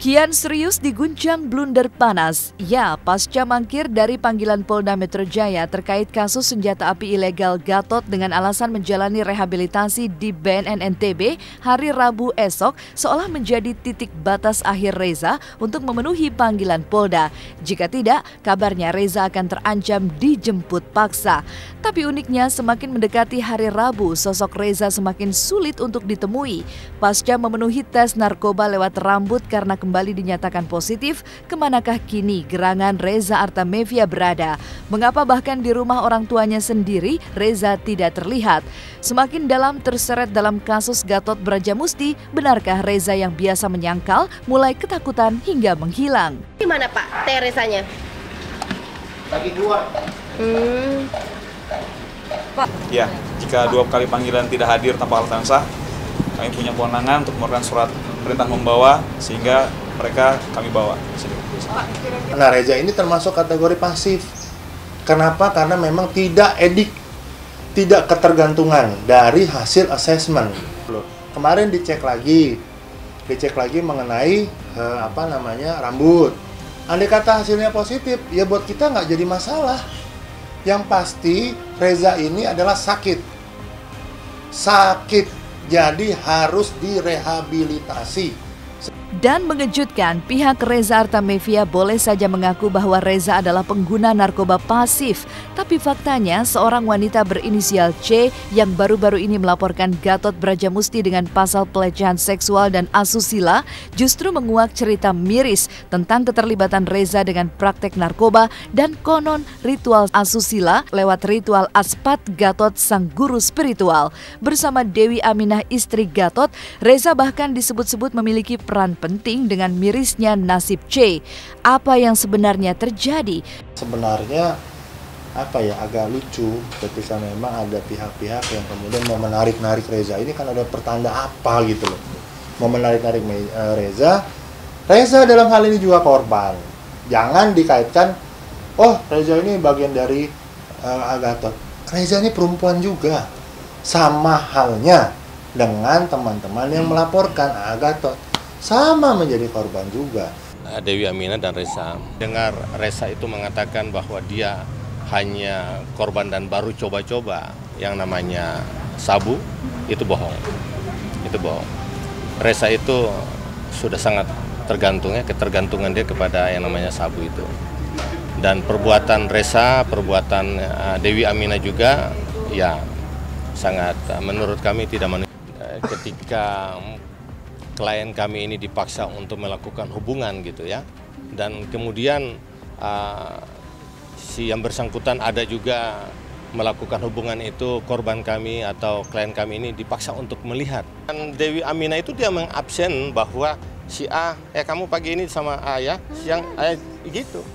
Kian serius diguncang blunder panas. Ya, pasca mangkir dari panggilan Polda Metro Jaya terkait kasus senjata api ilegal Gatot dengan alasan menjalani rehabilitasi di BNN NTB hari Rabu esok seolah menjadi titik batas akhir Reza untuk memenuhi panggilan Polda. Jika tidak, kabarnya Reza akan terancam dijemput paksa. Tapi uniknya semakin mendekati hari Rabu, sosok Reza semakin sulit untuk ditemui. Pasca memenuhi tes narkoba lewat rambut karena kembali dinyatakan positif, kemanakah kini gerangan Reza Artamevia berada? Mengapa bahkan di rumah orang tuanya sendiri Reza tidak terlihat? Semakin dalam terseret dalam kasus Gatot Brajamusti, benarkah Reza yang biasa menyangkal mulai ketakutan hingga menghilang? Di mana Pak Teresanya? Lagi keluar. Pak. Ya, jika 2 kali panggilan tidak hadir tanpa alasan sah, kami punya kewenangan untuk mengeluarkan surat perintah membawa sehingga mereka kami bawa. Nah, Reza ini termasuk kategori pasif. Kenapa? Karena memang tidak edik, tidak ketergantungan dari hasil asesmen. Kemarin dicek lagi mengenai rambut. Andai kata hasilnya positif, ya buat kita nggak jadi masalah. Yang pasti Reza ini adalah sakit, jadi harus direhabilitasi. Dan mengejutkan, pihak Reza Artamevia boleh saja mengaku bahwa Reza adalah pengguna narkoba pasif. Tapi faktanya seorang wanita berinisial C yang baru-baru ini melaporkan Gatot Brajamusti dengan pasal pelecehan seksual dan asusila justru menguak cerita miris tentang keterlibatan Reza dengan praktek narkoba dan konon ritual asusila lewat ritual aspat Gatot sang guru spiritual. Bersama Dewi Aminah istri Gatot, Reza bahkan disebut-sebut memiliki peran penting dengan mirisnya nasib C. Apa yang sebenarnya terjadi? Sebenarnya agak lucu ketika memang ada pihak-pihak yang kemudian mau menarik-narik Reza. Ini kan ada pertanda apa gitu loh. Mau menarik-narik Reza. Reza dalam hal ini juga korban. Jangan dikaitkan, oh Reza ini bagian dari Gatot. Reza ini perempuan juga. Sama halnya dengan teman-teman yang melaporkan Gatot. Sama menjadi korban juga. Dewi Aminah dan Reza. Dengar Reza itu mengatakan bahwa dia hanya korban dan baru coba-coba yang namanya sabu, itu bohong. Itu bohong. Reza itu sudah sangat ketergantungan dia kepada yang namanya sabu itu. Dan perbuatan Reza, perbuatan Dewi Aminah juga, ya sangat menurut kami tidak ketika klien kami ini dipaksa untuk melakukan hubungan gitu ya, dan kemudian si yang bersangkutan ada juga melakukan hubungan itu, korban kami atau klien kami ini dipaksa untuk melihat. Dan Dewi Aminah itu dia mengabsen bahwa si A, kamu pagi ini sama A ya, siang gitu.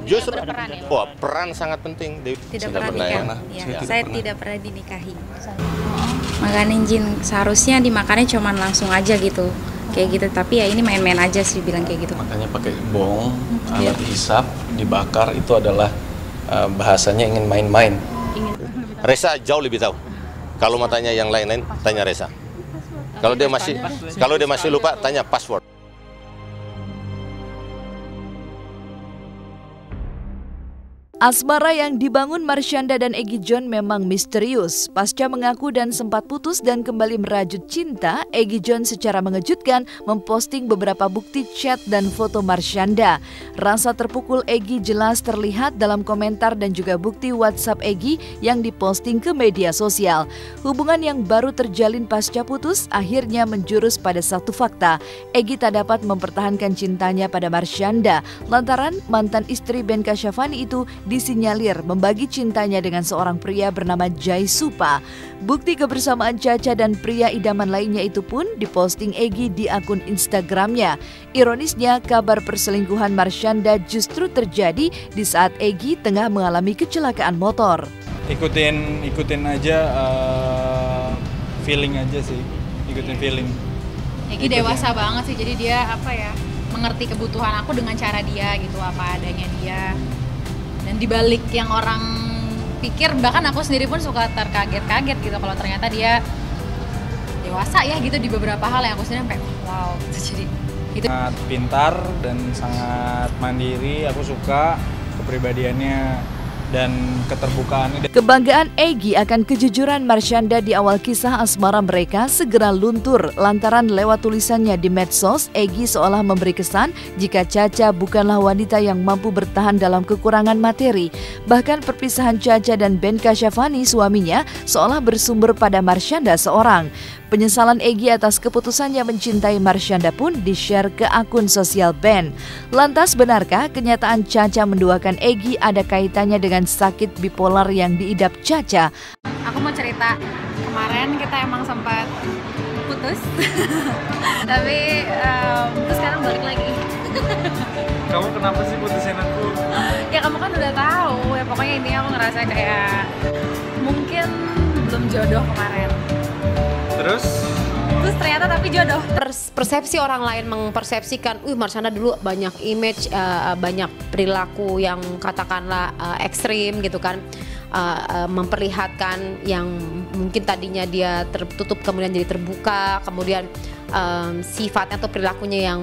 Justru berperan ya? Peran sangat penting. Dewi. Tidak pernah nikah. Ya, saya tidak pernah dinikahi. Makan izin seharusnya dimakannya cuman langsung aja gitu, kayak gitu. Tapi ya ini main-main aja sih bilang kayak gitu. Makanya pakai bong, alat hisap, dibakar itu adalah bahasanya ingin main-main. Reza jauh lebih tahu. Kalau mau tanya yang lain-lain, tanya Reza. Kalau dia masih lupa, tanya password. Asmara yang dibangun Marshanda dan Egy John memang misterius. Pasca mengaku dan sempat putus dan kembali merajut cinta, Egy John secara mengejutkan memposting beberapa bukti chat dan foto Marshanda. Rasa terpukul Egy jelas terlihat dalam komentar dan juga bukti WhatsApp Egy yang diposting ke media sosial. Hubungan yang baru terjalin pasca putus akhirnya menjurus pada satu fakta. Egy tak dapat mempertahankan cintanya pada Marshanda lantaran mantan istri Ben Kasyafani itu disinyalir membagi cintanya dengan seorang pria bernama Jai Supa. Bukti kebersamaan Caca dan pria idaman lainnya itu pun diposting Egy di akun Instagramnya. Ironisnya, kabar perselingkuhan Marshanda justru terjadi di saat Egy tengah mengalami kecelakaan motor. Ikutin aja, feeling aja sih, ikutin feeling. Egy dewasa banget sih, jadi dia mengerti kebutuhan aku dengan cara dia gitu, apa adanya dia. Dan dibalik yang orang pikir, bahkan aku sendiri pun suka terkaget-kaget gitu kalau ternyata dia dewasa ya gitu di beberapa hal yang aku sendiri sampai wow gitu. Jadi Itu sangat pintar dan sangat mandiri. Aku suka kepribadiannya dan keterbukaannya. Kebanggaan Egy akan kejujuran Marshanda di awal kisah asmara mereka segera luntur lantaran lewat tulisannya di medsos, Egy seolah memberi kesan jika Cha-Cha bukanlah wanita yang mampu bertahan dalam kekurangan materi. Bahkan perpisahan Cha-Cha dan Ben Kasyafani suaminya seolah bersumber pada Marshanda seorang. Penyesalan Egy atas keputusannya mencintai Marshanda pun di-share ke akun sosial Ben. Lantas benarkah kenyataan Cha-Cha menduakan Egy ada kaitannya dengan sakit bipolar yang diidap Cha-Cha? aku mau cerita, kemarin kita emang sempat putus, tapi terus sekarang balik lagi. Kamu kenapa sih putusin aku? Ya kamu kan udah tahu, ya pokoknya ini aku ngerasa kayak mungkin belum jodoh kemarin. Terus ternyata tapi jodoh. Persepsi orang lain mempersepsikan, Marshanda dulu banyak image, banyak perilaku yang katakanlah ekstrim gitu kan, memperlihatkan yang mungkin tadinya dia tertutup kemudian jadi terbuka, kemudian sifatnya atau perilakunya yang